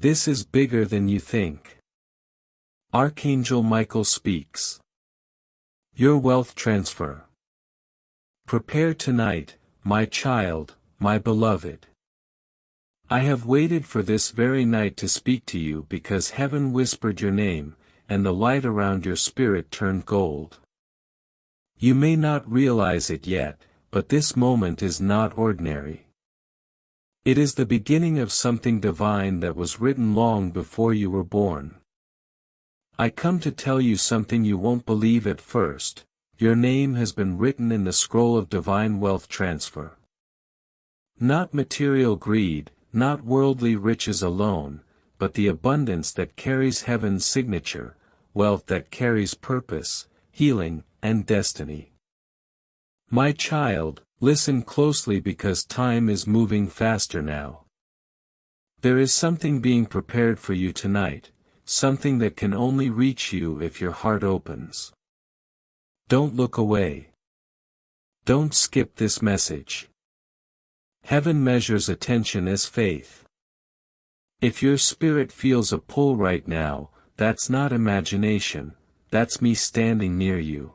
This is bigger than you think. Archangel Michael speaks. Your wealth transfer. Prepare tonight, my child, my beloved. I have waited for this very night to speak to you because heaven whispered your name, and the light around your spirit turned gold. You may not realize it yet, but this moment is not ordinary. It is the beginning of something divine that was written long before you were born. I come to tell you something you won't believe at first. Your name has been written in the scroll of divine wealth transfer. Not material greed, not worldly riches alone, but the abundance that carries heaven's signature, wealth that carries purpose, healing, and destiny. My child, listen closely because time is moving faster now. There is something being prepared for you tonight, something that can only reach you if your heart opens. Don't look away. Don't skip this message. Heaven measures attention as faith. If your spirit feels a pull right now, that's not imagination, that's me standing near you.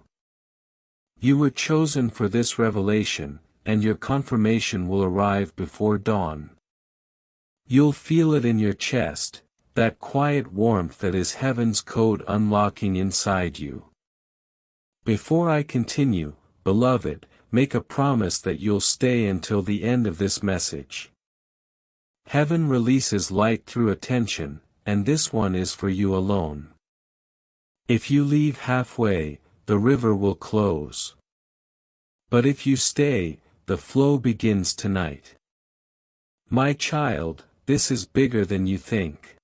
You were chosen for this revelation, and your confirmation will arrive before dawn. You'll feel it in your chest, that quiet warmth that is heaven's code unlocking inside you. Before I continue, beloved, make a promise that you'll stay until the end of this message. Heaven releases light through attention, and this one is for you alone. If you leave halfway, the river will close. But if you stay, the flow begins tonight. My child, this is bigger than you think.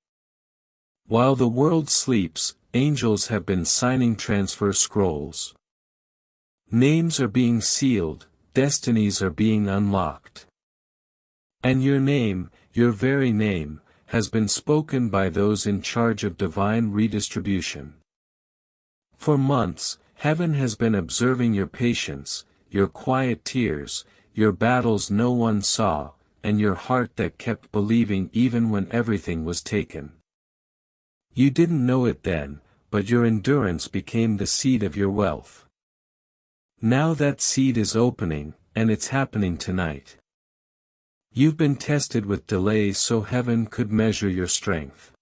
While the world sleeps, angels have been signing transfer scrolls. Names are being sealed, destinies are being unlocked. And your name, your very name, has been spoken by those in charge of divine redistribution. For months, heaven has been observing your patience, your quiet tears, your battles no one saw, and your heart that kept believing even when everything was taken. You didn't know it then, but your endurance became the seed of your wealth. Now that seed is opening, and it's happening tonight. You've been tested with delays so heaven could measure your strength.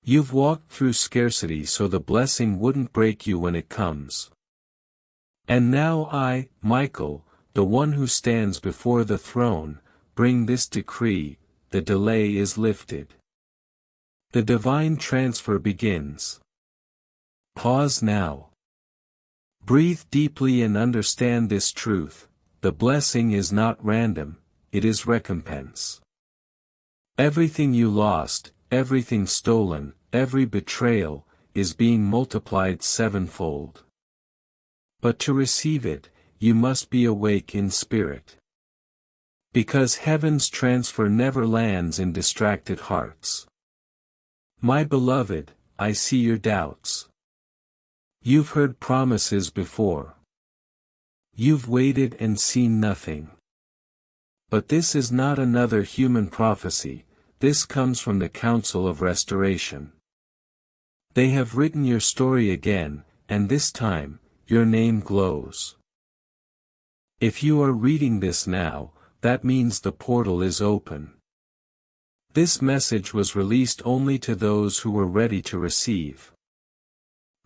You've walked through scarcity so the blessing wouldn't break you when it comes. And now I, Michael, the one who stands before the throne, bring this decree: the delay is lifted. The divine transfer begins. Pause now. Breathe deeply and understand this truth: the blessing is not random, it is recompense. Everything you lost, everything stolen, every betrayal, is being multiplied sevenfold. But to receive it, you must be awake in spirit. Because heaven's transfer never lands in distracted hearts. My beloved, I see your doubts. You've heard promises before. You've waited and seen nothing. But this is not another human prophecy, this comes from the Council of Restoration. They have written your story again, and this time, your name glows. If you are reading this now, that means the portal is open. This message was released only to those who were ready to receive.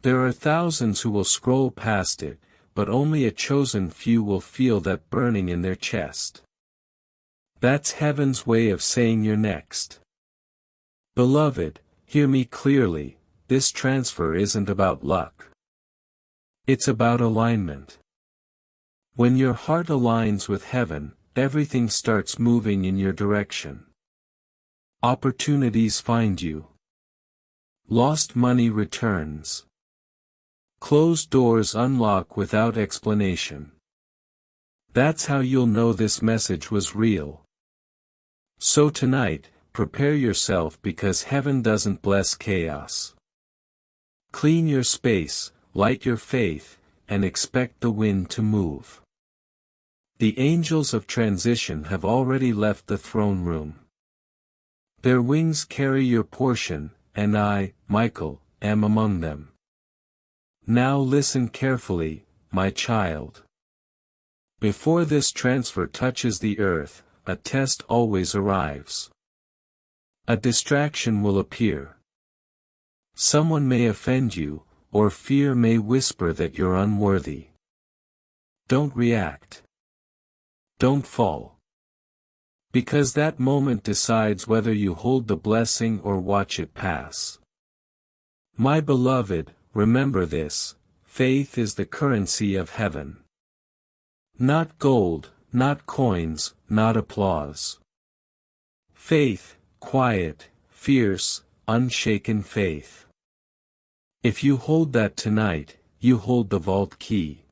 There are thousands who will scroll past it, but only a chosen few will feel that burning in their chest. That's heaven's way of saying you're next. Beloved, hear me clearly, this transfer isn't about luck. It's about alignment. When your heart aligns with heaven, everything starts moving in your direction. Opportunities find you. Lost money returns. Closed doors unlock without explanation. That's how you'll know this message was real. So tonight, prepare yourself because heaven doesn't bless chaos. Clean your space, light your faith, and expect the wind to move. The angels of transition have already left the throne room. Their wings carry your portion, and I, Michael, am among them. Now listen carefully, my child. Before this transfer touches the earth, a test always arrives. A distraction will appear. Someone may offend you, or fear may whisper that you're unworthy. Don't react. Don't fall. Because that moment decides whether you hold the blessing or watch it pass. My beloved, remember this: faith is the currency of heaven. Not gold, not coins, not applause. Faith, quiet, fierce, unshaken faith. If you hold that tonight, you hold the vault key.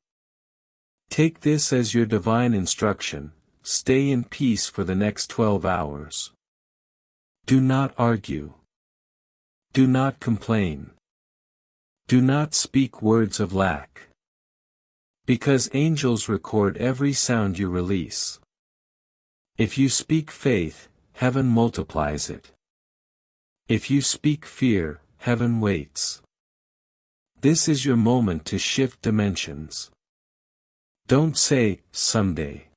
Take this as your divine instruction: stay in peace for the next 12 hours. Do not argue. Do not complain. Do not speak words of lack. Because angels record every sound you release. If you speak faith, heaven multiplies it. If you speak fear, heaven waits. This is your moment to shift dimensions. Don't say, someday.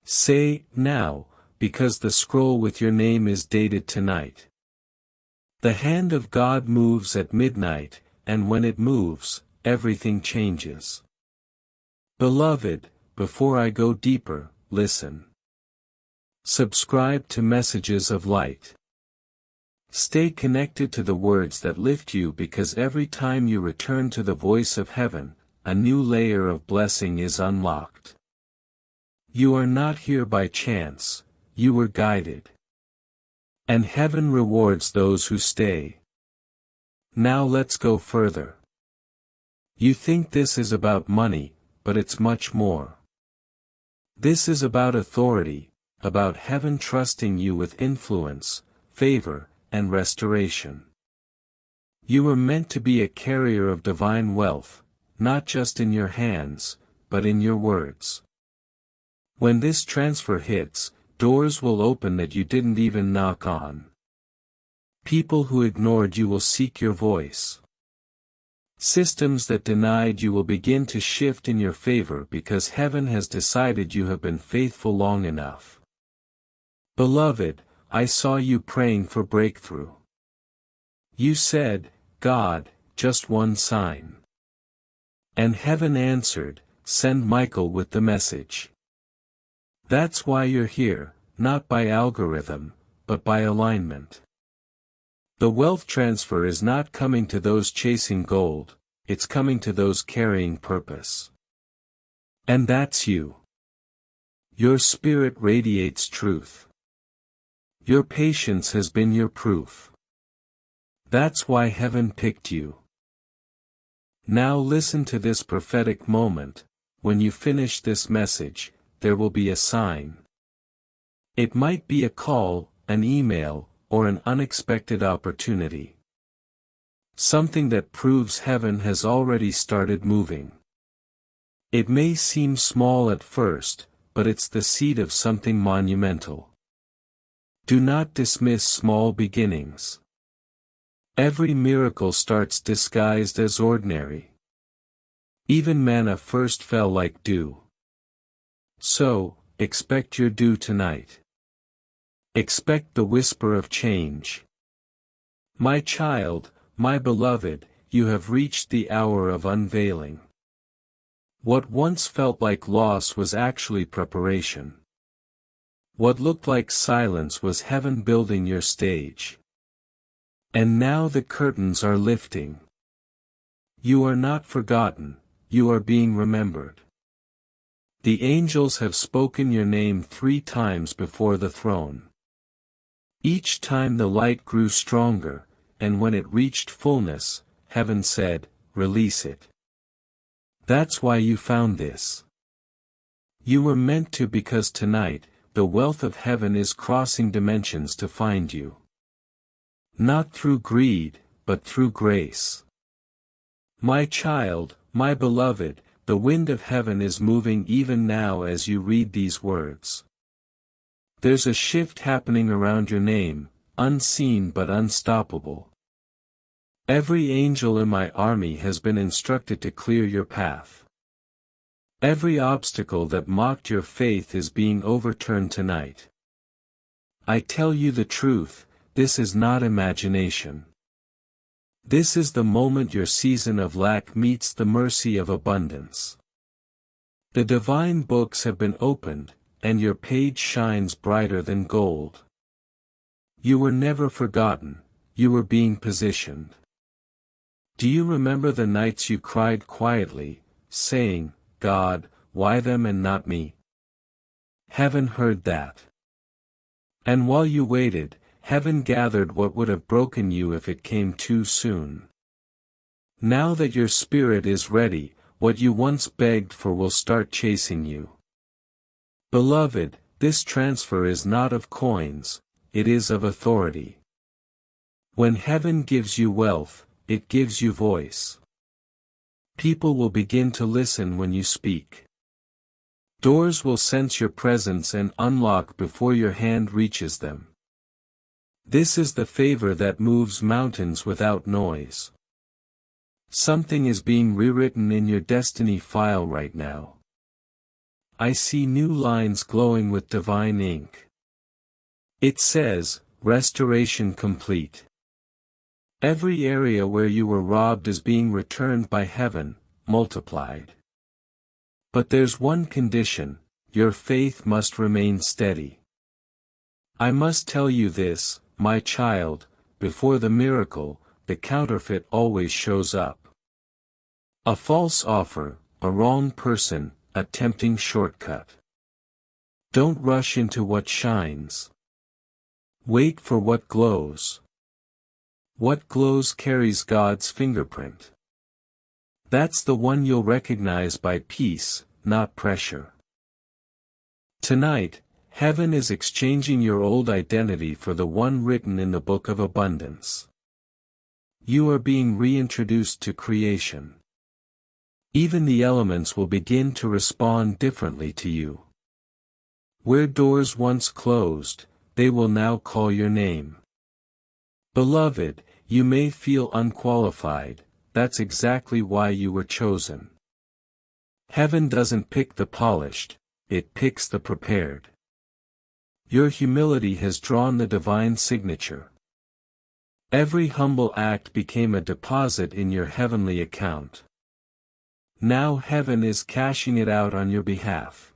Say, now, because the scroll with your name is dated tonight. The hand of God moves at midnight, and when it moves, everything changes. Beloved, before I go deeper, listen. Subscribe to Messages of Light. Stay connected to the words that lift you, because every time you return to the voice of heaven, a new layer of blessing is unlocked. You are not here by chance, you were guided. And heaven rewards those who stay. Now let's go further. You think this is about money, but it's much more. This is about authority, about heaven trusting you with influence, favor, and restoration. You were meant to be a carrier of divine wealth, not just in your hands, but in your words. When this transfer hits, doors will open that you didn't even knock on. People who ignored you will seek your voice. Systems that denied you will begin to shift in your favor, because heaven has decided you have been faithful long enough. Beloved, I saw you praying for breakthrough. You said, God, just one sign. And heaven answered, send Michael with the message. That's why you're here, not by algorithm, but by alignment. The wealth transfer is not coming to those chasing gold, it's coming to those carrying purpose. And that's you. Your spirit radiates truth. Your patience has been your proof. That's why heaven picked you. Now listen to this prophetic moment: when you finish this message, there will be a sign. It might be a call, an email, or an unexpected opportunity. Something that proves heaven has already started moving. It may seem small at first, but it's the seed of something monumental. Do not dismiss small beginnings. Every miracle starts disguised as ordinary. Even manna first fell like dew. So, expect your due tonight. Expect the whisper of change. My child, my beloved, you have reached the hour of unveiling. What once felt like loss was actually preparation. What looked like silence was heaven building your stage. And now the curtains are lifting. You are not forgotten, you are being remembered. The angels have spoken your name 3 times before the throne. Each time the light grew stronger, and when it reached fullness, heaven said, release it. That's why you found this. You were meant to, because tonight, the wealth of heaven is crossing dimensions to find you. Not through greed, but through grace. My child, my beloved, the wind of heaven is moving even now as you read these words. There's a shift happening around your name, unseen but unstoppable. Every angel in my army has been instructed to clear your path. Every obstacle that mocked your faith is being overturned tonight. I tell you the truth, this is not imagination. This is the moment your season of lack meets the mercy of abundance. The divine books have been opened, and your page shines brighter than gold. You were never forgotten, you were being positioned. Do you remember the nights you cried quietly, saying, God, why them and not me? Heaven heard that. And while you waited, heaven gathered what would have broken you if it came too soon. Now that your spirit is ready, what you once begged for will start chasing you. Beloved, this transfer is not of coins, it is of authority. When heaven gives you wealth, it gives you voice. People will begin to listen when you speak. Doors will sense your presence and unlock before your hand reaches them. This is the favor that moves mountains without noise. Something is being rewritten in your destiny file right now. I see new lines glowing with divine ink. It says, restoration complete. Every area where you were robbed is being returned by heaven, multiplied. But there's one condition, your faith must remain steady. I must tell you this, my child, before the miracle, the counterfeit always shows up. A false offer, a wrong person, a tempting shortcut. Don't rush into what shines. Wait for what glows. What glows carries God's fingerprint. That's the one you'll recognize by peace, not pressure. Tonight, heaven is exchanging your old identity for the one written in the book of abundance. You are being reintroduced to creation. Even the elements will begin to respond differently to you. Where doors once closed, they will now call your name. Beloved, you may feel unqualified, that's exactly why you were chosen. Heaven doesn't pick the polished, it picks the prepared. Your humility has drawn the divine signature. Every humble act became a deposit in your heavenly account. Now heaven is cashing it out on your behalf.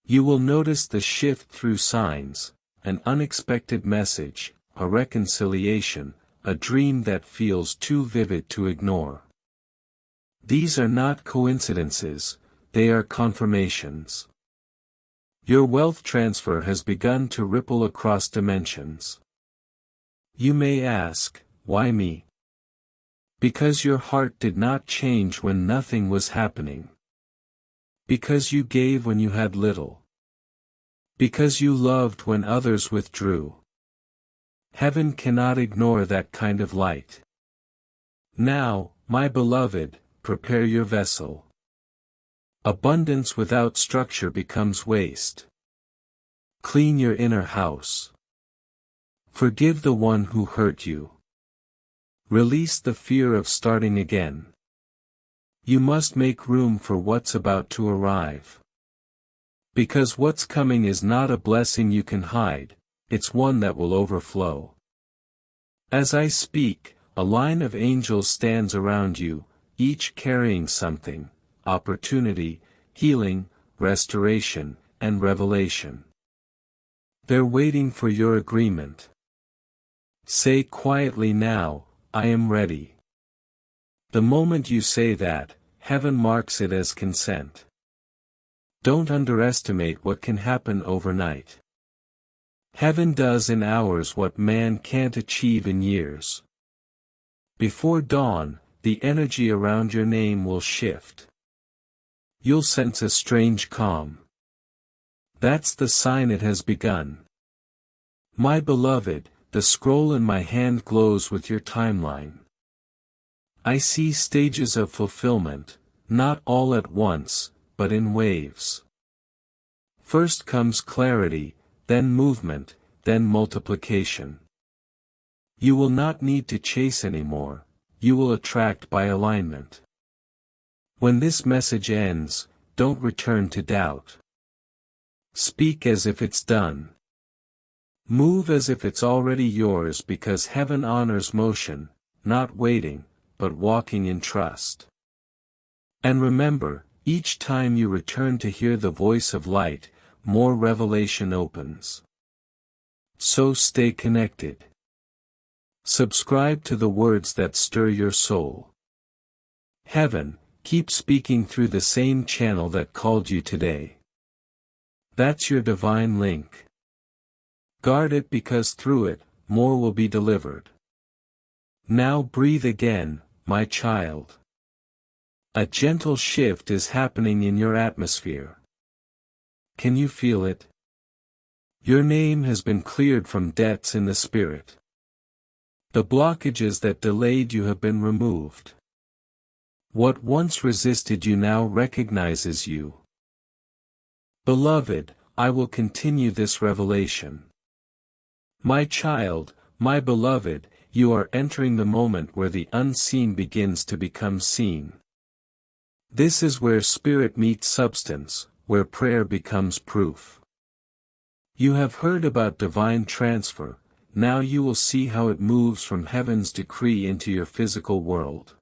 You will notice the shift through signs, an unexpected message, a reconciliation, a dream that feels too vivid to ignore. These are not coincidences, they are confirmations. Your wealth transfer has begun to ripple across dimensions. You may ask, why me? Because your heart did not change when nothing was happening. Because you gave when you had little. Because you loved when others withdrew. Heaven cannot ignore that kind of light. Now, my beloved, prepare your vessel. Abundance without structure becomes waste. Clean your inner house. Forgive the one who hurt you. Release the fear of starting again. You must make room for what's about to arrive. Because what's coming is not a blessing you can hide, it's one that will overflow. As I speak, a line of angels stands around you, each carrying something, opportunity, healing, restoration, and revelation. They're waiting for your agreement. Say quietly now, I am ready. The moment you say that, heaven marks it as consent. Don't underestimate what can happen overnight. Heaven does in hours what man can't achieve in years. Before dawn, the energy around your name will shift. You'll sense a strange calm. That's the sign it has begun. My beloved, the scroll in my hand glows with your timeline. I see stages of fulfillment, not all at once, but in waves. First comes clarity, then movement, then multiplication. You will not need to chase anymore, you will attract by alignment. When this message ends, don't return to doubt. Speak as if it's done. Move as if it's already yours, because heaven honors motion, not waiting, but walking in trust. And remember, each time you return to hear the voice of light, more revelation opens. So stay connected. Subscribe to the words that stir your soul. Heaven, keep speaking through the same channel that called you today. That's your divine link. Guard it, because through it, more will be delivered. Now breathe again, my child. A gentle shift is happening in your atmosphere. Can you feel it? Your name has been cleared from debts in the spirit. The blockages that delayed you have been removed. What once resisted you now recognizes you. Beloved, I will continue this revelation. My child, my beloved, you are entering the moment where the unseen begins to become seen. This is where spirit meets substance, where prayer becomes proof. You have heard about divine transfer, now you will see how it moves from heaven's decree into your physical world.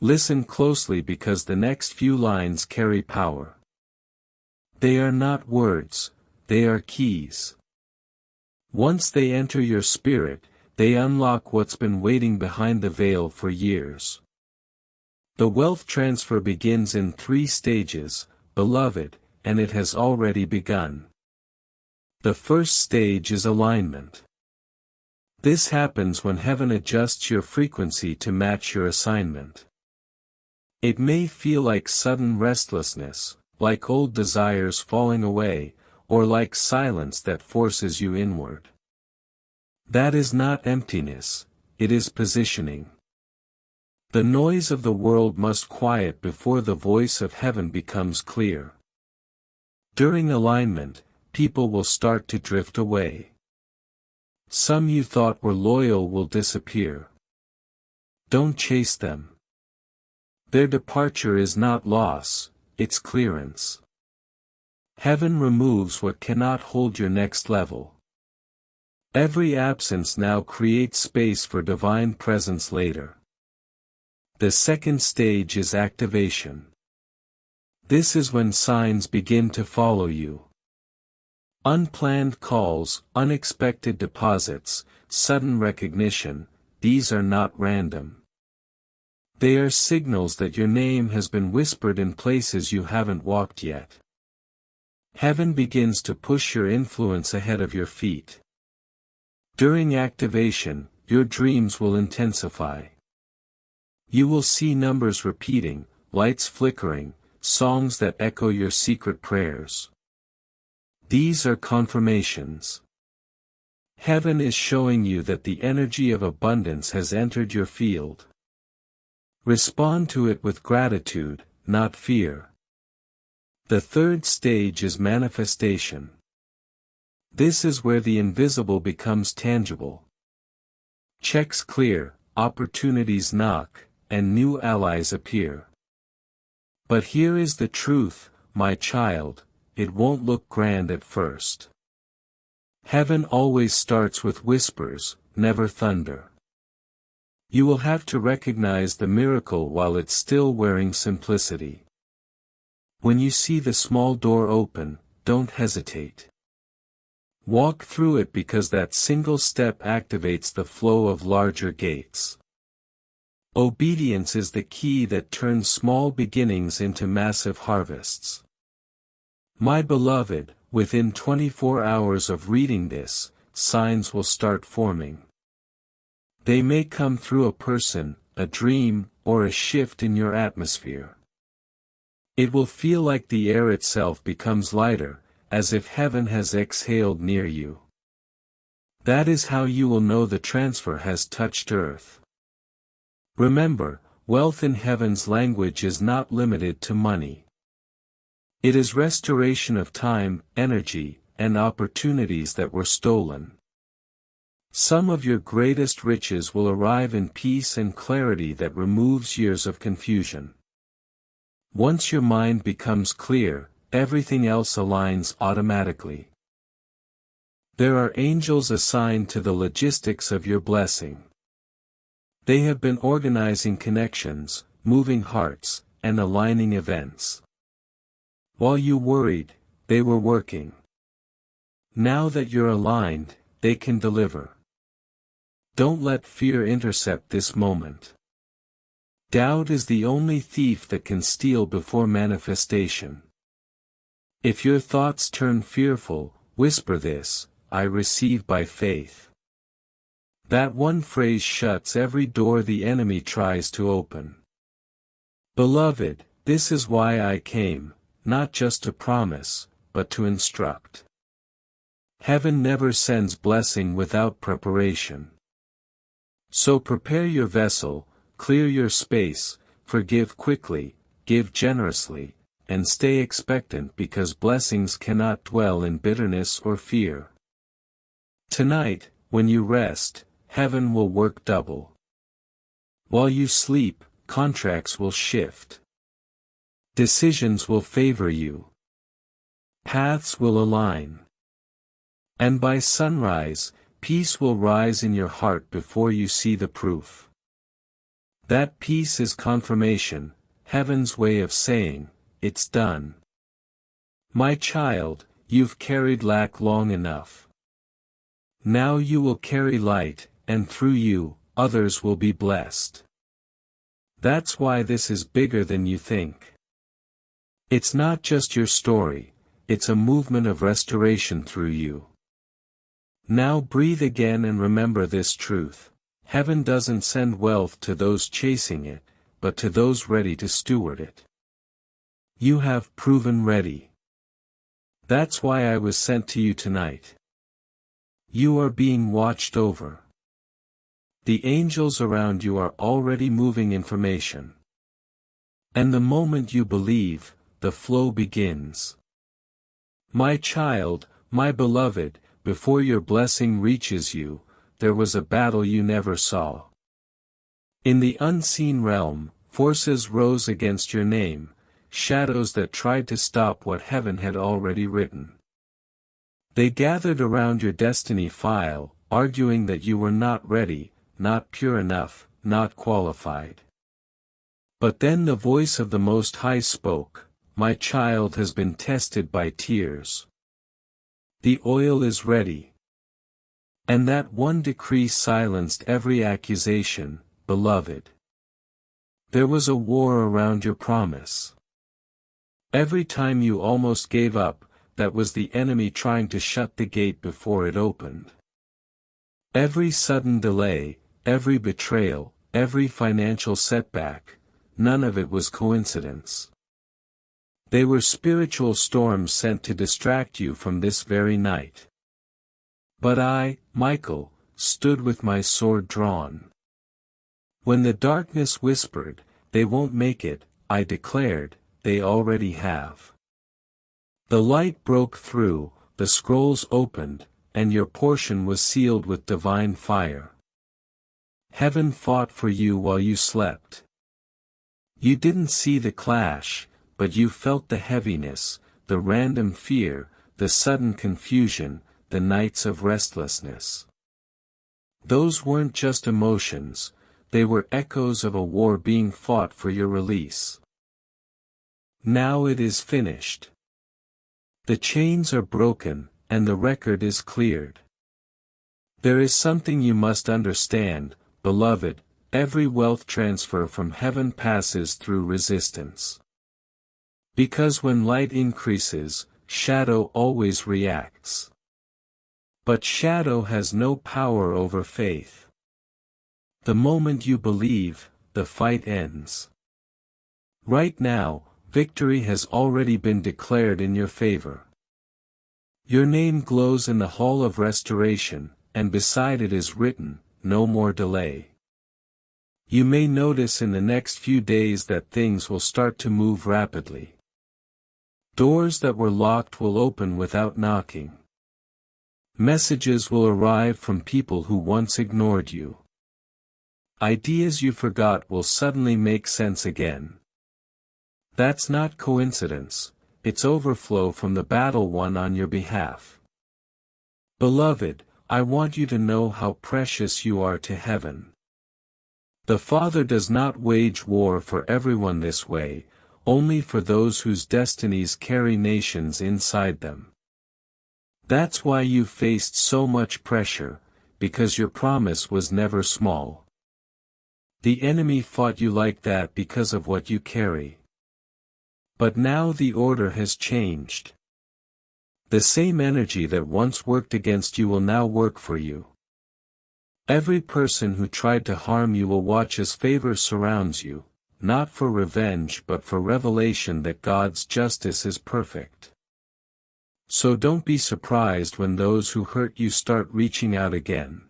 Listen closely, because the next few lines carry power. They are not words, they are keys. Once they enter your spirit, they unlock what's been waiting behind the veil for years. The wealth transfer begins in 3 stages, beloved, and it has already begun. The first stage is alignment. This happens when heaven adjusts your frequency to match your assignment. It may feel like sudden restlessness, like old desires falling away, or like silence that forces you inward. That is not emptiness, it is positioning. The noise of the world must quiet before the voice of heaven becomes clear. During alignment, people will start to drift away. Some you thought were loyal will disappear. Don't chase them. Their departure is not loss, it's clearance. Heaven removes what cannot hold your next level. Every absence now creates space for divine presence later. The second stage is activation. This is when signs begin to follow you. Unplanned calls, unexpected deposits, sudden recognition, these are not random. They are signals that your name has been whispered in places you haven't walked yet. Heaven begins to push your influence ahead of your feet. During activation, your dreams will intensify. You will see numbers repeating, lights flickering, songs that echo your secret prayers. These are confirmations. Heaven is showing you that the energy of abundance has entered your field. Respond to it with gratitude, not fear. The third stage is manifestation. This is where the invisible becomes tangible. Checks clear, opportunities knock, and new allies appear. But here is the truth, my child, it won't look grand at first. Heaven always starts with whispers, never thunder. You will have to recognize the miracle while it's still wearing simplicity. When you see the small door open, don't hesitate. Walk through it, because that single step activates the flow of larger gates. Obedience is the key that turns small beginnings into massive harvests. My beloved, within 24 hours of reading this, signs will start forming. They may come through a person, a dream, or a shift in your atmosphere. It will feel like the air itself becomes lighter, as if heaven has exhaled near you. That is how you will know the transfer has touched earth. Remember, wealth in heaven's language is not limited to money. It is restoration of time, energy, and opportunities that were stolen. Some of your greatest riches will arrive in peace and clarity that removes years of confusion. Once your mind becomes clear, everything else aligns automatically. There are angels assigned to the logistics of your blessing. They have been organizing connections, moving hearts, and aligning events. While you worried, they were working. Now that you're aligned, they can deliver. Don't let fear intercept this moment. Doubt is the only thief that can steal before manifestation. If your thoughts turn fearful, whisper this: I receive by faith. That one phrase shuts every door the enemy tries to open. Beloved, this is why I came, not just to promise, but to instruct. Heaven never sends blessing without preparation. So prepare your vessel, clear your space, forgive quickly, give generously, and stay expectant, because blessings cannot dwell in bitterness or fear. Tonight, when you rest, heaven will work double. While you sleep, contracts will shift. Decisions will favor you. Paths will align. And by sunrise, peace will rise in your heart before you see the proof. That peace is confirmation, heaven's way of saying, it's done. My child, you've carried lack long enough. Now you will carry light, and through you, others will be blessed. That's why this is bigger than you think. It's not just your story, it's a movement of restoration through you. Now breathe again and remember this truth: heaven doesn't send wealth to those chasing it, but to those ready to steward it. You have proven ready. That's why I was sent to you tonight. You are being watched over. The angels around you are already moving information. And the moment you believe, the flow begins. My child, my beloved, before your blessing reaches you, there was a battle you never saw. In the unseen realm, forces rose against your name, shadows that tried to stop what heaven had already written. They gathered around your destiny file, arguing that you were not ready, not pure enough, not qualified. But then the voice of the Most High spoke: My child has been tested by tears. The oil is ready. And that one decree silenced every accusation, beloved. There was a war around your promise. Every time you almost gave up, that was the enemy trying to shut the gate before it opened. Every sudden delay, every betrayal, every financial setback, none of it was coincidence. They were spiritual storms sent to distract you from this very night. But I, Michael, stood with my sword drawn. When the darkness whispered, they won't make it, I declared, they already have. The light broke through, the scrolls opened, and your portion was sealed with divine fire. Heaven fought for you while you slept. You didn't see the clash, but you felt the heaviness, the random fear, the sudden confusion, the nights of restlessness. Those weren't just emotions, they were echoes of a war being fought for your release. Now it is finished. The chains are broken, and the record is cleared. There is something you must understand, beloved: every wealth transfer from heaven passes through resistance. Because when light increases, shadow always reacts. But shadow has no power over faith. The moment you believe, the fight ends. Right now, victory has already been declared in your favor. Your name glows in the hall of restoration, and beside it is written, no more delay. You may notice in the next few days that things will start to move rapidly. Doors that were locked will open without knocking. Messages will arrive from people who once ignored you. Ideas you forgot will suddenly make sense again. That's not coincidence, it's overflow from the battle won on your behalf. Beloved, I want you to know how precious you are to heaven. The Father does not wage war for everyone this way, only for those whose destinies carry nations inside them. That's why you faced so much pressure, because your promise was never small. The enemy fought you like that because of what you carry. But now the order has changed. The same energy that once worked against you will now work for you. Every person who tried to harm you will watch as favor surrounds you, not for revenge but for revelation that God's justice is perfect. So don't be surprised when those who hurt you start reaching out again.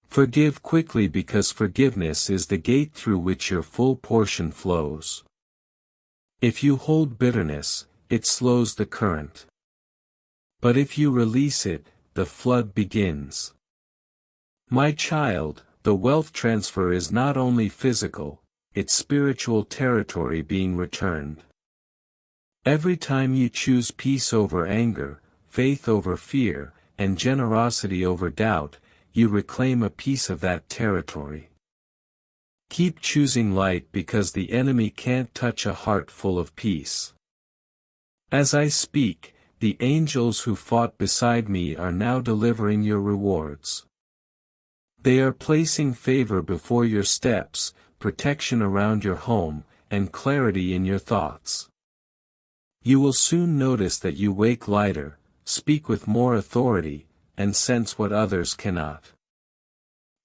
Forgive quickly because forgiveness is the gate through which your full portion flows. If you hold bitterness, it slows the current. But if you release it, the flood begins. My child, the wealth transfer is not only physical, it's spiritual territory being returned. Every time you choose peace over anger, faith over fear, and generosity over doubt, you reclaim a piece of that territory. Keep choosing light because the enemy can't touch a heart full of peace. As I speak, the angels who fought beside me are now delivering your rewards. They are placing favor before your steps, protection around your home, and clarity in your thoughts. You will soon notice that you wake lighter, speak with more authority, and sense what others cannot.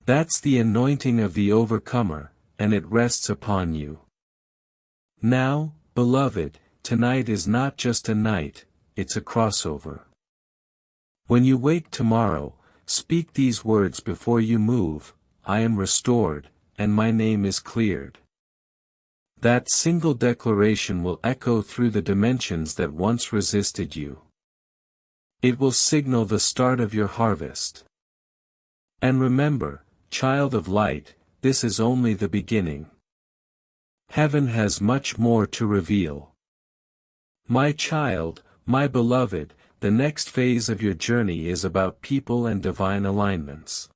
That's the anointing of the overcomer, and it rests upon you. Now, beloved, tonight is not just a night, it's a crossover. When you wake tomorrow, speak these words before you move: I am restored, and my name is cleared. That single declaration will echo through the dimensions that once resisted you. It will signal the start of your harvest. And remember, child of light, this is only the beginning. Heaven has much more to reveal. My child, my beloved, the next phase of your journey is about people and divine alignments.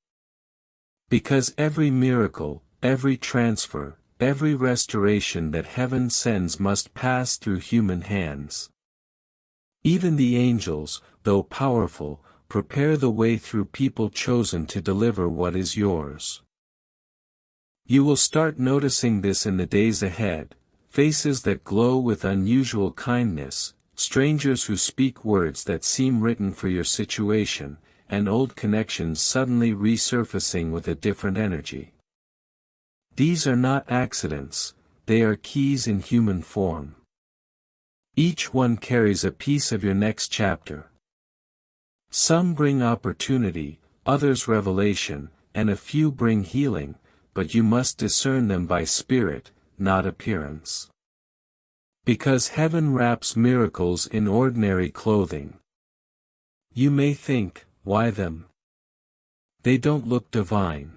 Because every miracle, every transfer, every restoration that heaven sends must pass through human hands. Even the angels, though powerful, prepare the way through people chosen to deliver what is yours. You will start noticing this in the days ahead: faces that glow with unusual kindness, strangers who speak words that seem written for your situation, and old connections suddenly resurfacing with a different energy. These are not accidents, they are keys in human form. Each one carries a piece of your next chapter. Some bring opportunity, others revelation, and a few bring healing, but you must discern them by spirit, not appearance. Because heaven wraps miracles in ordinary clothing. You may think, why them? They don't look divine.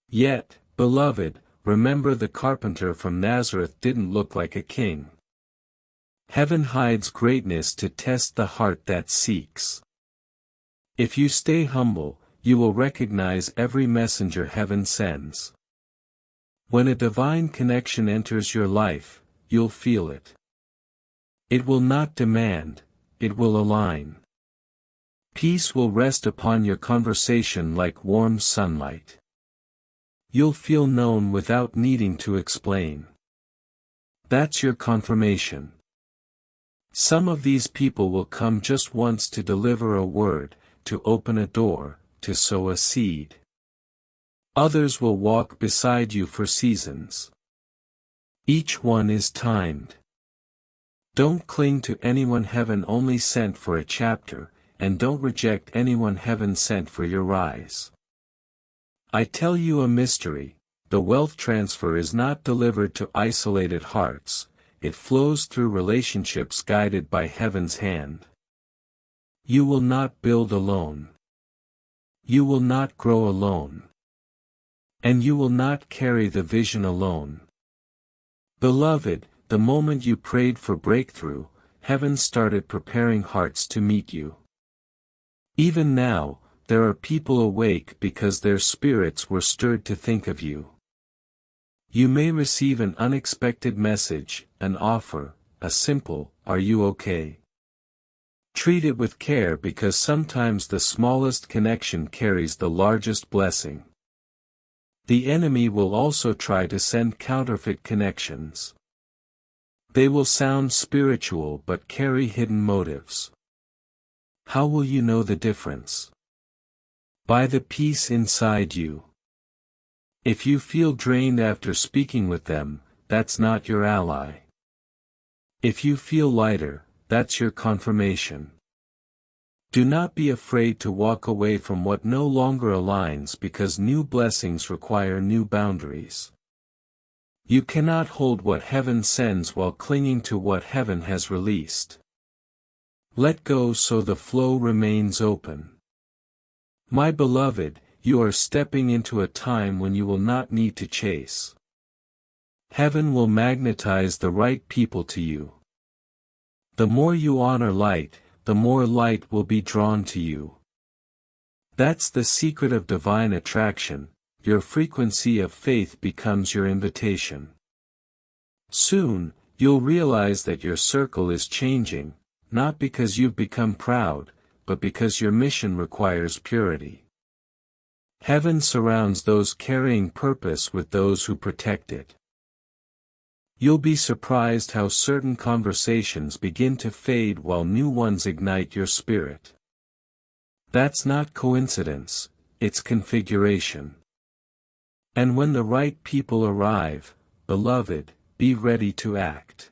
Yet, beloved, remember the carpenter from Nazareth didn't look like a king. Heaven hides greatness to test the heart that seeks. If you stay humble, you will recognize every messenger heaven sends. When a divine connection enters your life, you'll feel it. It will not demand, it will align. Peace will rest upon your conversation like warm sunlight. You'll feel known without needing to explain. That's your confirmation. Some of these people will come just once to deliver a word, to open a door, to sow a seed. Others will walk beside you for seasons. Each one is timed. Don't cling to anyone heaven only sent for a chapter, and don't reject anyone heaven sent for your rise. I tell you a mystery: the wealth transfer is not delivered to isolated hearts, it flows through relationships guided by heaven's hand. You will not build alone. You will not grow alone. And you will not carry the vision alone. Beloved, the moment you prayed for breakthrough, heaven started preparing hearts to meet you. Even now, there are people awake because their spirits were stirred to think of you. You may receive an unexpected message, an offer, a simple, "Are you okay?" Treat it with care because sometimes the smallest connection carries the largest blessing. The enemy will also try to send counterfeit connections. They will sound spiritual but carry hidden motives. How will you know the difference? By the peace inside you. If you feel drained after speaking with them, that's not your ally. If you feel lighter, that's your confirmation. Do not be afraid to walk away from what no longer aligns because new blessings require new boundaries. You cannot hold what heaven sends while clinging to what heaven has released. Let go so the flow remains open. My beloved, you are stepping into a time when you will not need to chase. Heaven will magnetize the right people to you. The more you honor light, the more light will be drawn to you. That's the secret of divine attraction. Your frequency of faith becomes your invitation. Soon, you'll realize that your circle is changing, not because you've become proud, but because your mission requires purity. Heaven surrounds those carrying purpose with those who protect it. You'll be surprised how certain conversations begin to fade while new ones ignite your spirit. That's not coincidence, it's configuration. And when the right people arrive, beloved, be ready to act.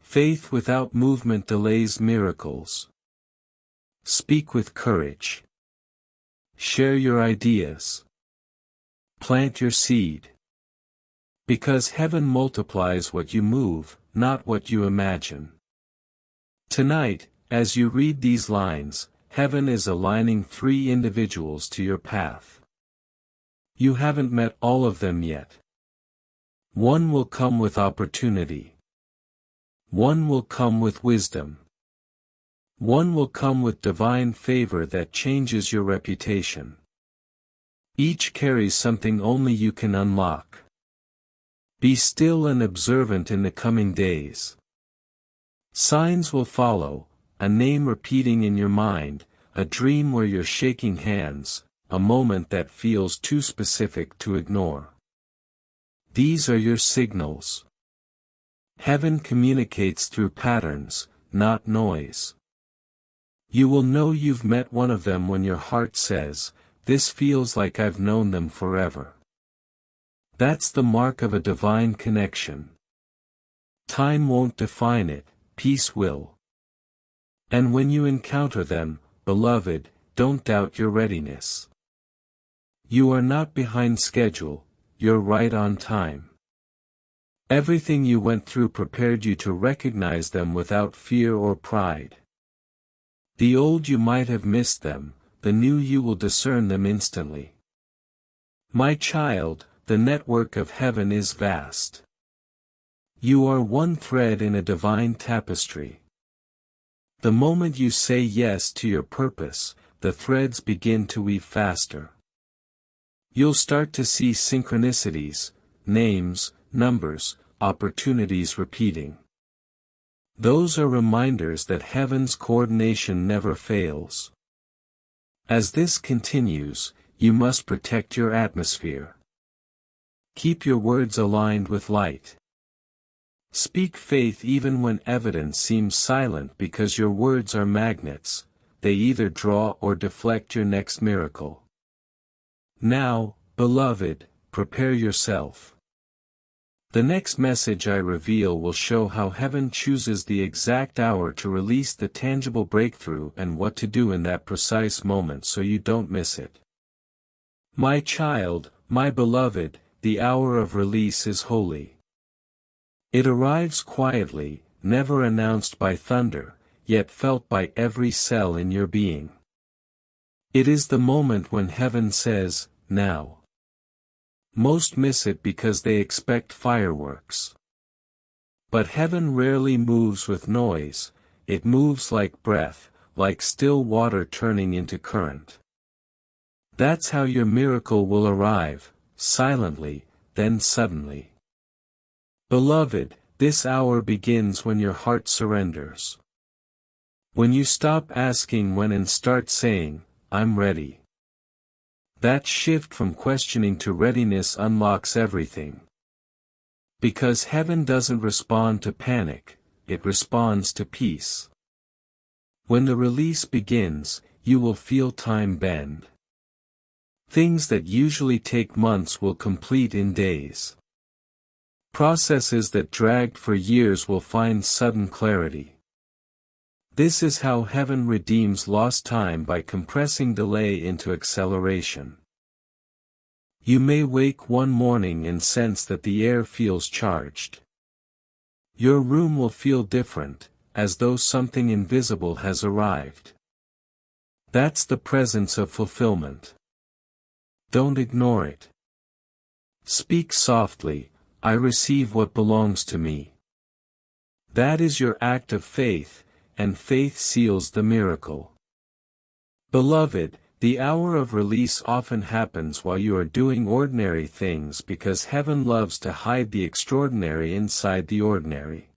Faith without movement delays miracles. Speak with courage. Share your ideas. Plant your seed. Because heaven multiplies what you move, not what you imagine. Tonight, as you read these lines, heaven is aligning 3 individuals to your path. You haven't met all of them yet. One will come with opportunity. One will come with wisdom. One will come with divine favor that changes your reputation. Each carries something only you can unlock. Be still and observant in the coming days. Signs will follow, a name repeating in your mind, a dream where you're shaking hands, a moment that feels too specific to ignore. These are your signals. Heaven communicates through patterns, not noise. You will know you've met one of them when your heart says, "This feels like I've known them forever." That's the mark of a divine connection. Time won't define it, peace will. And when you encounter them, beloved, don't doubt your readiness. You are not behind schedule, you're right on time. Everything you went through prepared you to recognize them without fear or pride. The old you might have missed them, the new you will discern them instantly. My child, the network of heaven is vast. You are one thread in a divine tapestry. The moment you say yes to your purpose, the threads begin to weave faster. You'll start to see synchronicities, names, numbers, opportunities repeating. Those are reminders that heaven's coordination never fails. As this continues, you must protect your atmosphere. Keep your words aligned with light. Speak faith even when evidence seems silent because your words are magnets, they either draw or deflect your next miracle. Now, beloved, prepare yourself. The next message I reveal will show how heaven chooses the exact hour to release the tangible breakthrough and what to do in that precise moment so you don't miss it. My child, my beloved, the hour of release is holy. It arrives quietly, never announced by thunder, yet felt by every cell in your being. It is the moment when heaven says, "Now." Most miss it because they expect fireworks. But heaven rarely moves with noise, it moves like breath, like still water turning into current. That's how your miracle will arrive, silently, then suddenly. Beloved, this hour begins when your heart surrenders. When you stop asking when and start saying, "I'm ready." That shift from questioning to readiness unlocks everything. Because heaven doesn't respond to panic, it responds to peace. When the release begins, you will feel time bend. Things that usually take months will complete in days. Processes that dragged for years will find sudden clarity. This is how heaven redeems lost time by compressing delay into acceleration. You may wake one morning and sense that the air feels charged. Your room will feel different, as though something invisible has arrived. That's the presence of fulfillment. Don't ignore it. Speak softly, "I receive what belongs to me." That is your act of faith, and faith seals the miracle. Beloved, the hour of release often happens while you are doing ordinary things because heaven loves to hide the extraordinary inside the ordinary.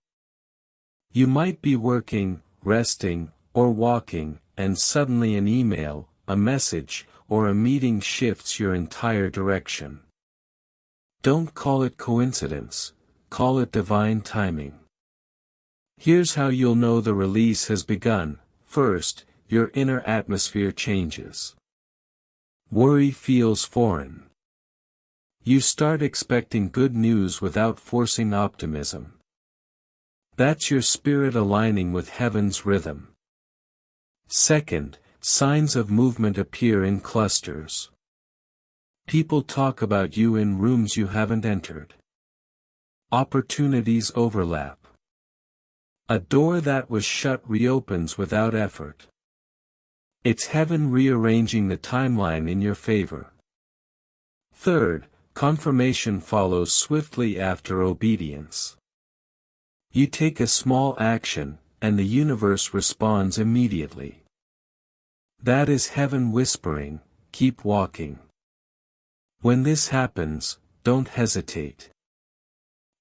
You might be working, resting, or walking, and suddenly an email, a message, or a meeting shifts your entire direction. Don't call it coincidence, call it divine timing. Here's how you'll know the release has begun. First, your inner atmosphere changes. Worry feels foreign. You start expecting good news without forcing optimism. That's your spirit aligning with heaven's rhythm. Second, signs of movement appear in clusters. People talk about you in rooms you haven't entered. Opportunities overlap. A door that was shut reopens without effort. It's heaven rearranging the timeline in your favor. Third, confirmation follows swiftly after obedience. You take a small action, and the universe responds immediately. That is heaven whispering, "Keep walking." When this happens, don't hesitate.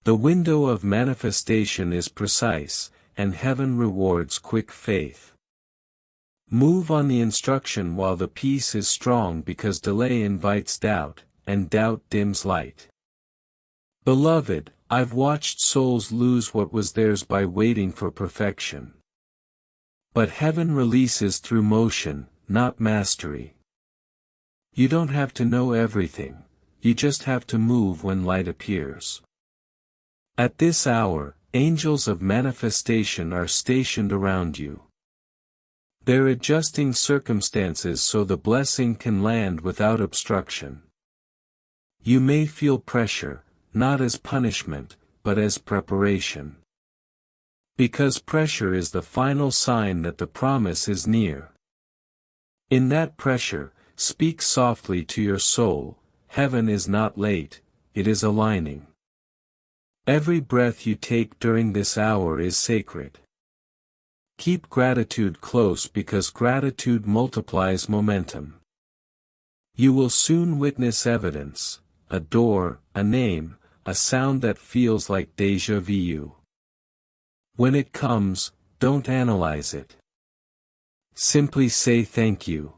The window of manifestation is precise, and heaven rewards quick faith. Move on the instruction while the peace is strong because delay invites doubt, and doubt dims light. Beloved, I've watched souls lose what was theirs by waiting for perfection. But heaven releases through motion, not mastery. You don't have to know everything, you just have to move when light appears. At this hour, angels of manifestation are stationed around you. They're adjusting circumstances so the blessing can land without obstruction. You may feel pressure, not as punishment, but as preparation. Because pressure is the final sign that the promise is near. In that pressure, speak softly to your soul, "Heaven is not late, it is aligning." Every breath you take during this hour is sacred. Keep gratitude close because gratitude multiplies momentum. You will soon witness evidence, a door, a name, a sound that feels like déjà vu. When it comes, don't analyze it. Simply say thank you.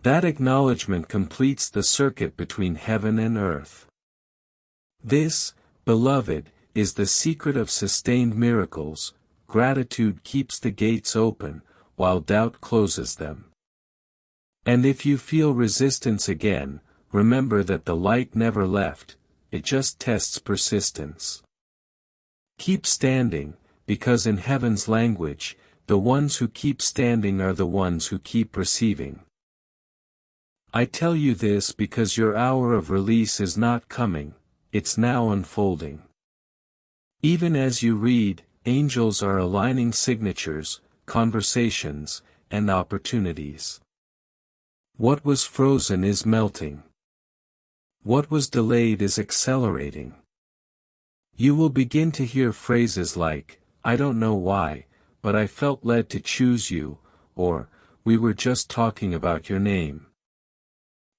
That acknowledgement completes the circuit between heaven and earth. This, beloved, is the secret of sustained miracles. Gratitude keeps the gates open, while doubt closes them. And if you feel resistance again, remember that the light never left, it just tests persistence. Keep standing, because in heaven's language, the ones who keep standing are the ones who keep receiving. I tell you this because your hour of release is not coming, it's now unfolding. Even as you read, angels are aligning signatures, conversations, and opportunities. What was frozen is melting. What was delayed is accelerating. You will begin to hear phrases like, "I don't know why, but I felt led to choose you," or, "We were just talking about your name."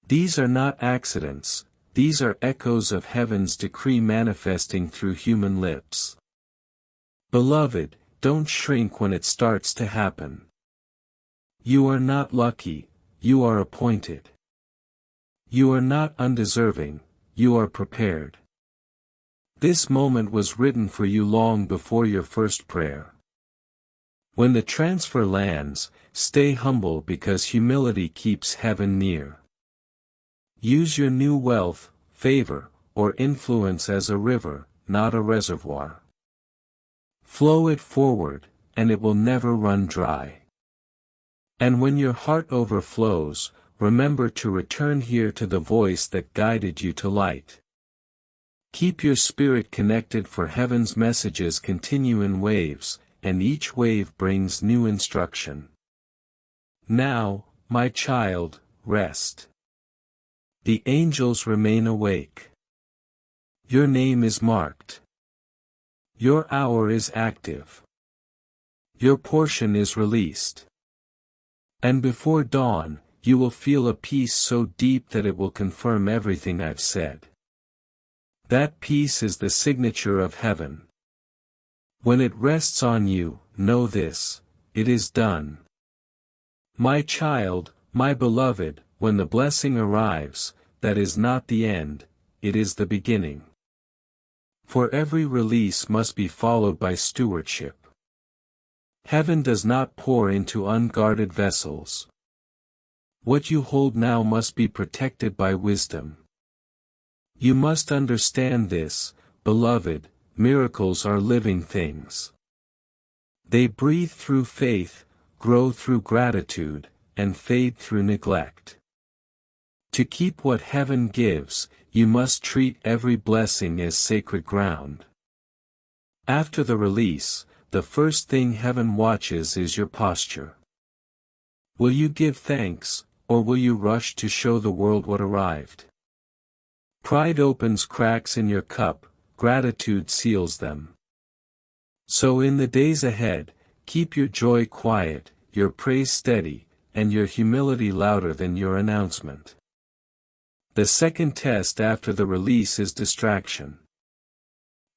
These are not accidents, these are echoes of heaven's decree manifesting through human lips. Beloved, don't shrink when it starts to happen. You are not lucky, you are appointed. You are not undeserving, you are prepared. This moment was written for you long before your first prayer. When the transfer lands, stay humble because humility keeps heaven near. Use your new wealth, favor, or influence as a river, not a reservoir. Flow it forward, and it will never run dry. And when your heart overflows, remember to return here to the voice that guided you to light. Keep your spirit connected, for heaven's messages continue in waves, and each wave brings new instruction. Now, my child, rest. The angels remain awake. Your name is marked. Your hour is active. Your portion is released. And before dawn, you will feel a peace so deep that it will confirm everything I've said. That peace is the signature of heaven. When it rests on you, know this: it is done. My child, my beloved, when the blessing arrives, that is not the end, it is the beginning. For every release must be followed by stewardship. Heaven does not pour into unguarded vessels. What you hold now must be protected by wisdom. You must understand this, beloved: miracles are living things. They breathe through faith, grow through gratitude, and fade through neglect. To keep what heaven gives, you must treat every blessing as sacred ground. After the release, the first thing heaven watches is your posture. Will you give thanks, or will you rush to show the world what arrived? Pride opens cracks in your cup, gratitude seals them. So in the days ahead, keep your joy quiet, your praise steady, and your humility louder than your announcement. The second test after the release is distraction.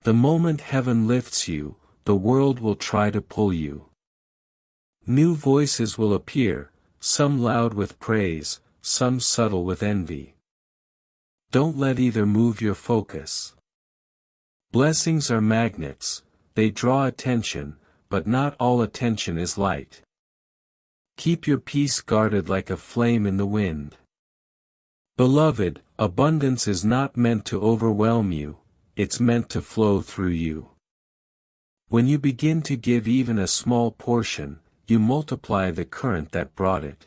The moment heaven lifts you, the world will try to pull you. New voices will appear, some loud with praise, some subtle with envy. Don't let either move your focus. Blessings are magnets, they draw attention, but not all attention is light. Keep your peace guarded like a flame in the wind. Beloved, abundance is not meant to overwhelm you, it's meant to flow through you. When you begin to give even a small portion, you multiply the current that brought it.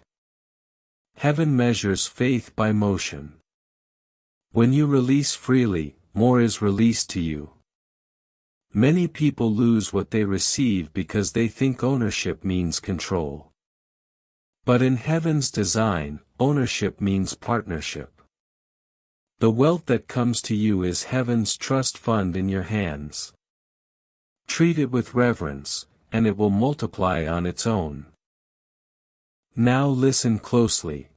Heaven measures faith by motion. When you release freely, more is released to you. Many people lose what they receive because they think ownership means control. But in heaven's design, ownership means partnership. The wealth that comes to you is heaven's trust fund in your hands. Treat it with reverence, and it will multiply on its own. Now listen closely.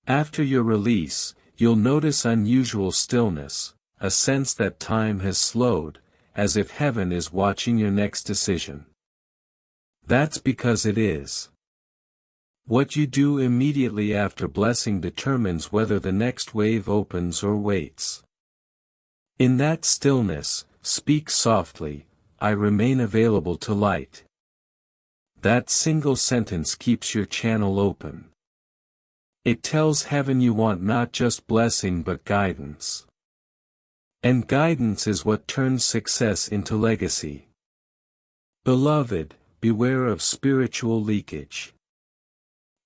After your release, you'll notice unusual stillness, a sense that time has slowed, as if heaven is watching your next decision. That's because it is. What you do immediately after blessing determines whether the next wave opens or waits. In that stillness, speak softly, "I remain available to light." That single sentence keeps your channel open. It tells heaven you want not just blessing but guidance. And guidance is what turns success into legacy. Beloved, beware of spiritual leakage.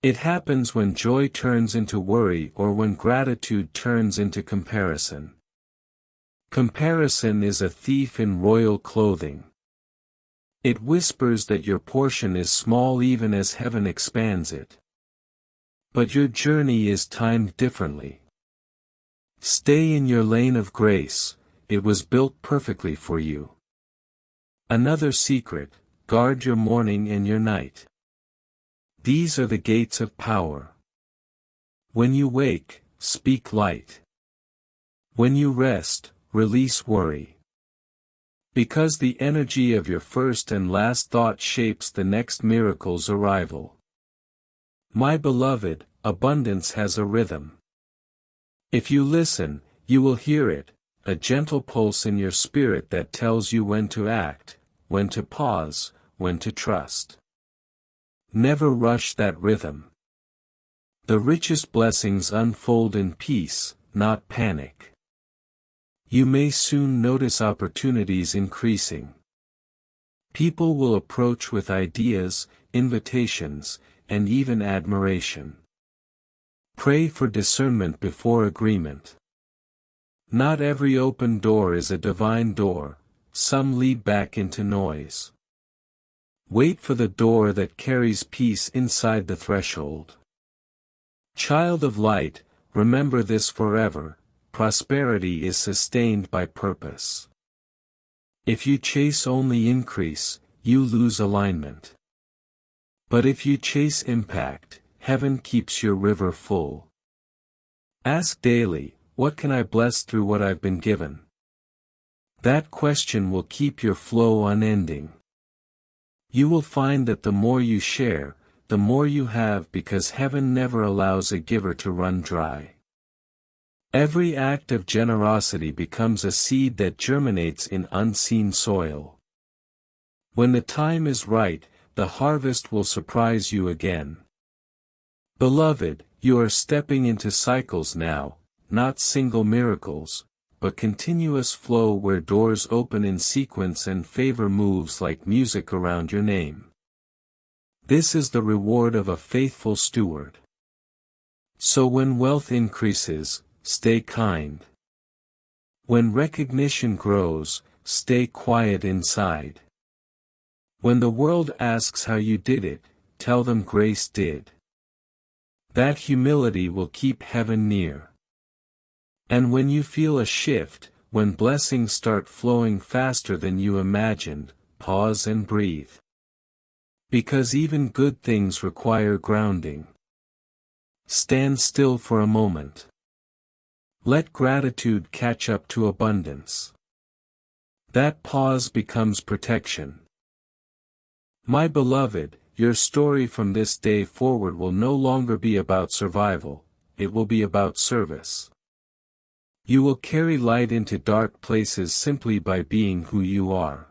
It happens when joy turns into worry or when gratitude turns into comparison. Comparison is a thief in royal clothing. It whispers that your portion is small even as heaven expands it. But your journey is timed differently. Stay in your lane of grace, it was built perfectly for you. Another secret, guard your morning and your night. These are the gates of power. When you wake, speak light. When you rest, release worry. Because the energy of your first and last thought shapes the next miracle's arrival. My beloved, abundance has a rhythm. If you listen, you will hear it, a gentle pulse in your spirit that tells you when to act, when to pause, when to trust. Never rush that rhythm. The richest blessings unfold in peace, not panic. You may soon notice opportunities increasing. People will approach with ideas, invitations, and even admiration. Pray for discernment before agreement. Not every open door is a divine door, some lead back into noise. Wait for the door that carries peace inside the threshold. Child of light, remember this forever. Prosperity is sustained by purpose. If you chase only increase, you lose alignment. But if you chase impact, heaven keeps your river full. Ask daily, what can I bless through what I've been given? That question will keep your flow unending. You will find that the more you share, the more you have because heaven never allows a giver to run dry. Every act of generosity becomes a seed that germinates in unseen soil. When the time is right, the harvest will surprise you again. Beloved, you are stepping into cycles now, not single miracles, but continuous flow where doors open in sequence and favor moves like music around your name. This is the reward of a faithful steward. So when wealth increases, stay kind. When recognition grows, stay quiet inside. When the world asks how you did it, tell them grace did. That humility will keep heaven near. And when you feel a shift, when blessings start flowing faster than you imagined, pause and breathe. Because even good things require grounding. Stand still for a moment. Let gratitude catch up to abundance. That pause becomes protection. My beloved, your story from this day forward will no longer be about survival, it will be about service. You will carry light into dark places simply by being who you are.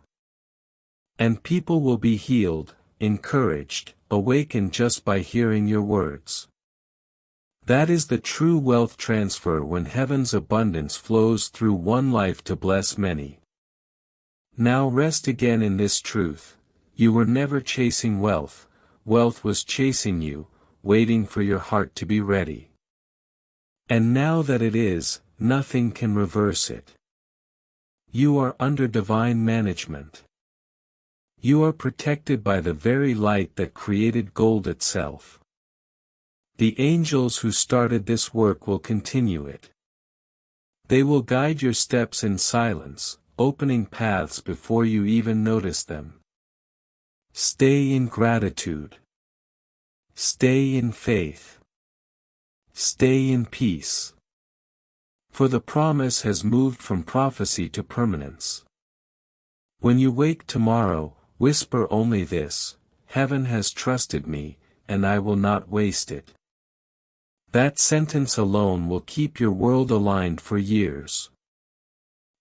And people will be healed, encouraged, awakened just by hearing your words. That is the true wealth transfer when heaven's abundance flows through one life to bless many. Now rest again in this truth. You were never chasing wealth, wealth was chasing you, waiting for your heart to be ready. And now that it is, nothing can reverse it. You are under divine management. You are protected by the very light that created gold itself. The angels who started this work will continue it. They will guide your steps in silence, opening paths before you even notice them. Stay in gratitude. Stay in faith. Stay in peace. For the promise has moved from prophecy to permanence. When you wake tomorrow, whisper only this: heaven has trusted me, and I will not waste it. That sentence alone will keep your world aligned for years.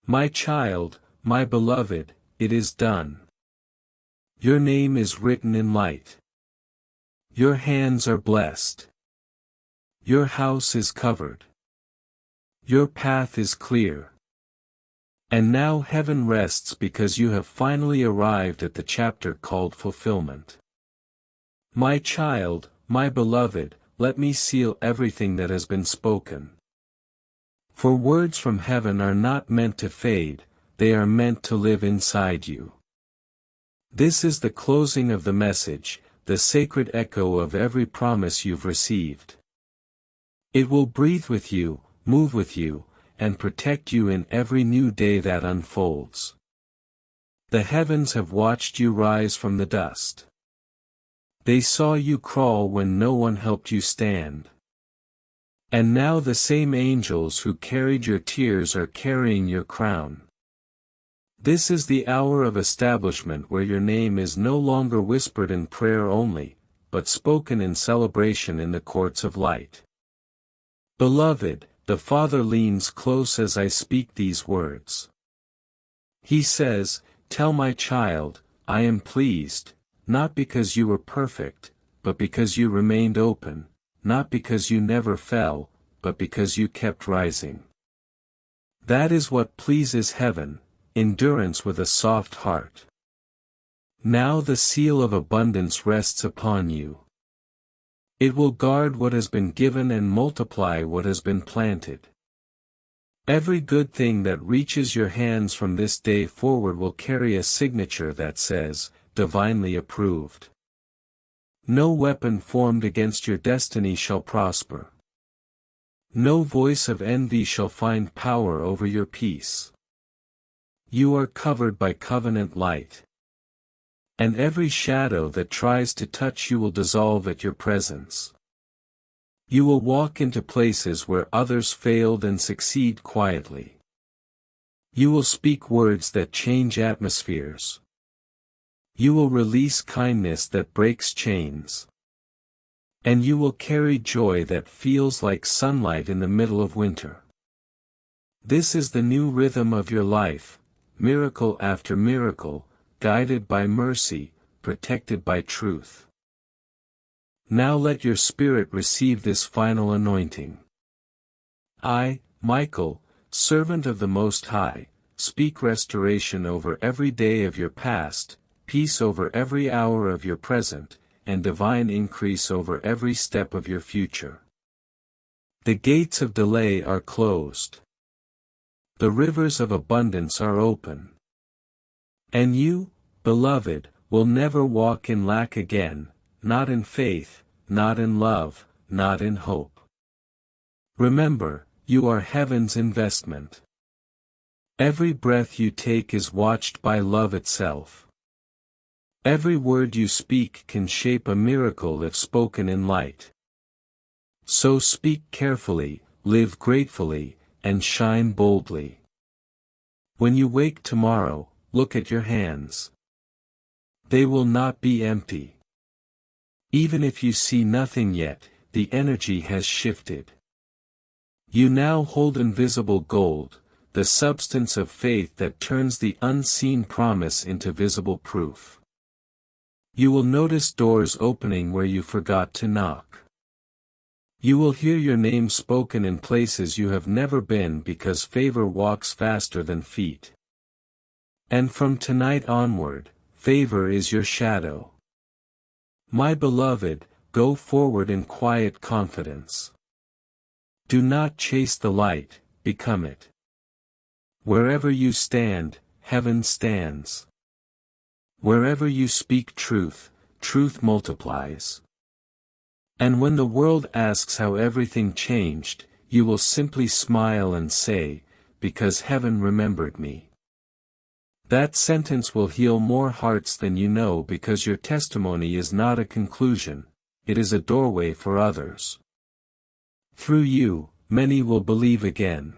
My child, my beloved, it is done. Your name is written in light. Your hands are blessed. Your house is covered. Your path is clear. And now heaven rests because you have finally arrived at the chapter called fulfillment. My child, my beloved, let me seal everything that has been spoken. For words from heaven are not meant to fade, they are meant to live inside you. This is the closing of the message, the sacred echo of every promise you've received. It will breathe with you, move with you, and protect you in every new day that unfolds. The heavens have watched you rise from the dust. They saw you crawl when no one helped you stand. And now the same angels who carried your tears are carrying your crown. This is the hour of establishment where your name is no longer whispered in prayer only, but spoken in celebration in the courts of light. Beloved, the Father leans close as I speak these words. He says, "Tell my child, I am pleased, not because you were perfect, but because you remained open, not because you never fell, but because you kept rising." That is what pleases heaven, endurance with a soft heart. Now the seal of abundance rests upon you. It will guard what has been given and multiply what has been planted. Every good thing that reaches your hands from this day forward will carry a signature that says, "Divinely approved." No weapon formed against your destiny shall prosper. No voice of envy shall find power over your peace. You are covered by covenant light. And every shadow that tries to touch you will dissolve at your presence. You will walk into places where others failed and succeed quietly. You will speak words that change atmospheres. You will release kindness that breaks chains. And you will carry joy that feels like sunlight in the middle of winter. This is the new rhythm of your life, miracle after miracle, guided by mercy, protected by truth. Now let your spirit receive this final anointing. I, Michael, servant of the Most High, speak restoration over every day of your past, peace over every hour of your present, and divine increase over every step of your future. The gates of delay are closed. The rivers of abundance are open. And you, beloved, will never walk in lack again, not in faith, not in love, not in hope. Remember, you are heaven's investment. Every breath you take is watched by love itself. Every word you speak can shape a miracle if spoken in light. So speak carefully, live gratefully, and shine boldly. When you wake tomorrow, look at your hands. They will not be empty. Even if you see nothing yet, the energy has shifted. You now hold invisible gold, the substance of faith that turns the unseen promise into visible proof. You will notice doors opening where you forgot to knock. You will hear your name spoken in places you have never been because favor walks faster than feet. And from tonight onward, favor is your shadow. My beloved, go forward in quiet confidence. Do not chase the light, become it. Wherever you stand, heaven stands. Wherever you speak truth, truth multiplies. And when the world asks how everything changed, you will simply smile and say, "Because heaven remembered me." That sentence will heal more hearts than you know because your testimony is not a conclusion, it is a doorway for others. Through you, many will believe again.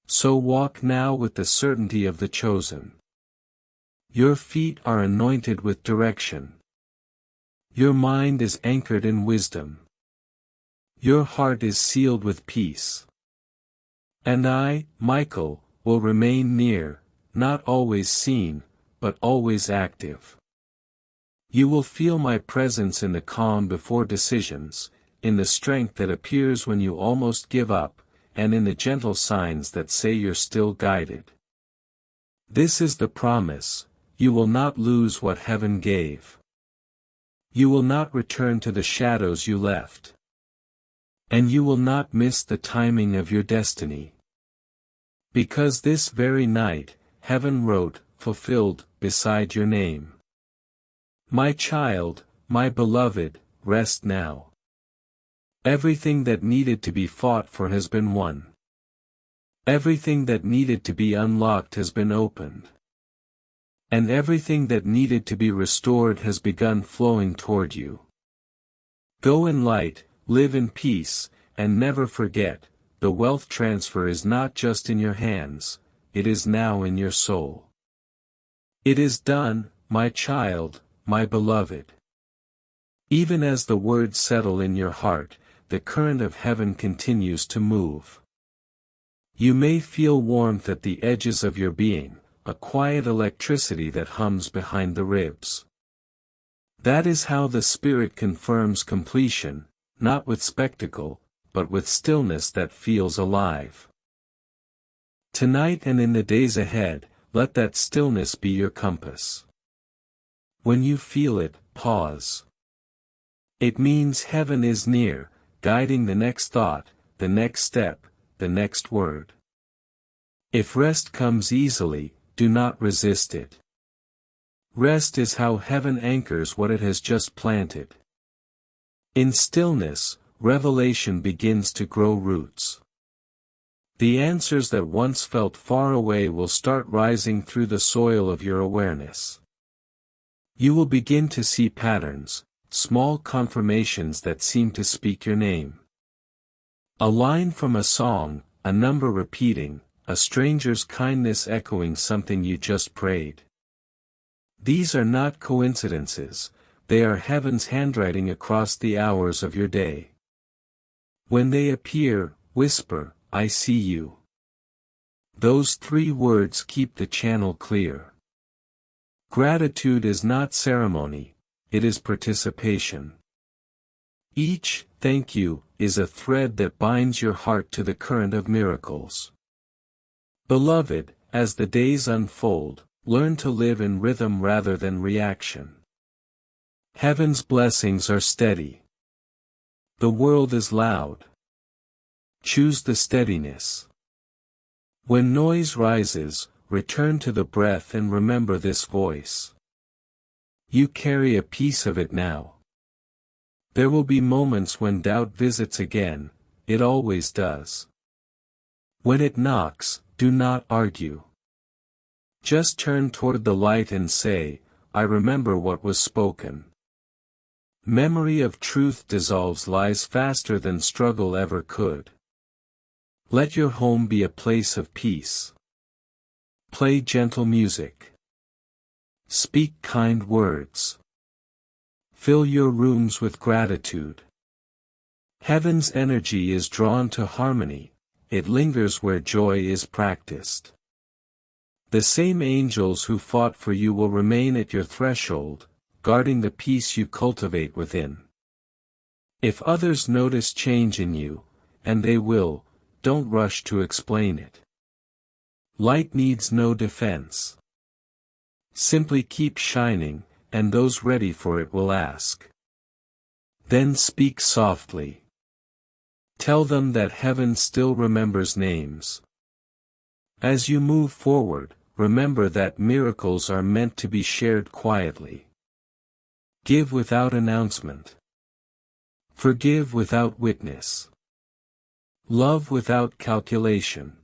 So walk now with the certainty of the chosen. Your feet are anointed with direction. Your mind is anchored in wisdom. Your heart is sealed with peace. And I, Michael, will remain near, not always seen, but always active. You will feel my presence in the calm before decisions, in the strength that appears when you almost give up, and in the gentle signs that say you're still guided. This is the promise: you will not lose what heaven gave. You will not return to the shadows you left. And you will not miss the timing of your destiny. Because this very night, heaven wrote, fulfilled, beside your name. My child, my beloved, rest now. Everything that needed to be fought for has been won. Everything that needed to be unlocked has been opened. And everything that needed to be restored has begun flowing toward you. Go in light, live in peace, and never forget, the wealth transfer is not just in your hands, it is now in your soul. It is done, my child, my beloved. Even as the words settle in your heart, the current of heaven continues to move. You may feel warmth at the edges of your being, a quiet electricity that hums behind the ribs. That is how the Spirit confirms completion, not with spectacle, but with stillness that feels alive. Tonight and in the days ahead, let that stillness be your compass. When you feel it, pause. It means heaven is near, guiding the next thought, the next step, the next word. If rest comes easily, do not resist it. Rest is how heaven anchors what it has just planted. In stillness, revelation begins to grow roots. The answers that once felt far away will start rising through the soil of your awareness. You will begin to see patterns, small confirmations that seem to speak your name. A line from a song, a number repeating, a stranger's kindness echoing something you just prayed. These are not coincidences, they are heaven's handwriting across the hours of your day. When they appear, whisper, I see you. Those 3 words keep the channel clear. Gratitude is not ceremony, it is participation. Each thank you is a thread that binds your heart to the current of miracles. Beloved, as the days unfold, learn to live in rhythm rather than reaction. Heaven's blessings are steady. The world is loud. Choose the steadiness. When noise rises, return to the breath and remember this voice. You carry a piece of it now. There will be moments when doubt visits again, it always does. When it knocks, do not argue. Just turn toward the light and say, I remember what was spoken. Memory of truth dissolves lies faster than struggle ever could. Let your home be a place of peace. Play gentle music. Speak kind words. Fill your rooms with gratitude. Heaven's energy is drawn to harmony, it lingers where joy is practiced. The same angels who fought for you will remain at your threshold, guarding the peace you cultivate within. If others notice change in you, and they will, don't rush to explain it. Light needs no defense. Simply keep shining, and those ready for it will ask. Then speak softly. Tell them that heaven still remembers names. As you move forward, remember that miracles are meant to be shared quietly. Give without announcement. Forgive without witness. Love without calculation.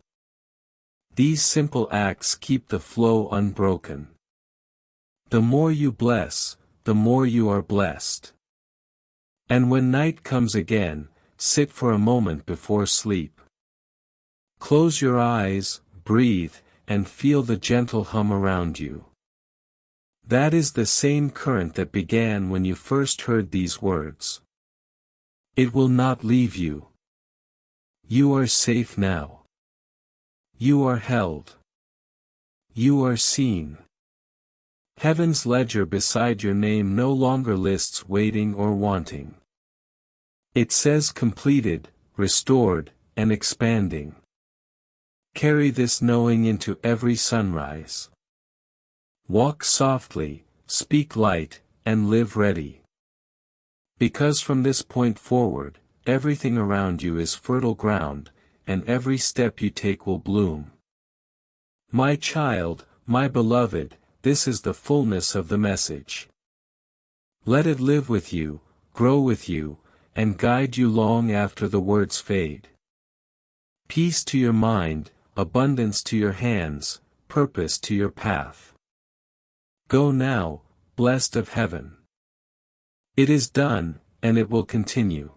These simple acts keep the flow unbroken. The more you bless, the more you are blessed. And when night comes again, sit for a moment before sleep. Close your eyes, breathe, and feel the gentle hum around you. That is the same current that began when you first heard these words. It will not leave you. You are safe now. You are held. You are seen. Heaven's ledger beside your name no longer lists waiting or wanting. It says completed, restored, and expanding. Carry this knowing into every sunrise. Walk softly, speak light, and live ready. Because from this point forward, everything around you is fertile ground, and every step you take will bloom. My child, my beloved, this is the fullness of the message. Let it live with you, grow with you, and guide you long after the words fade. Peace to your mind, abundance to your hands, purpose to your path. Go now, blessed of heaven. It is done, and it will continue.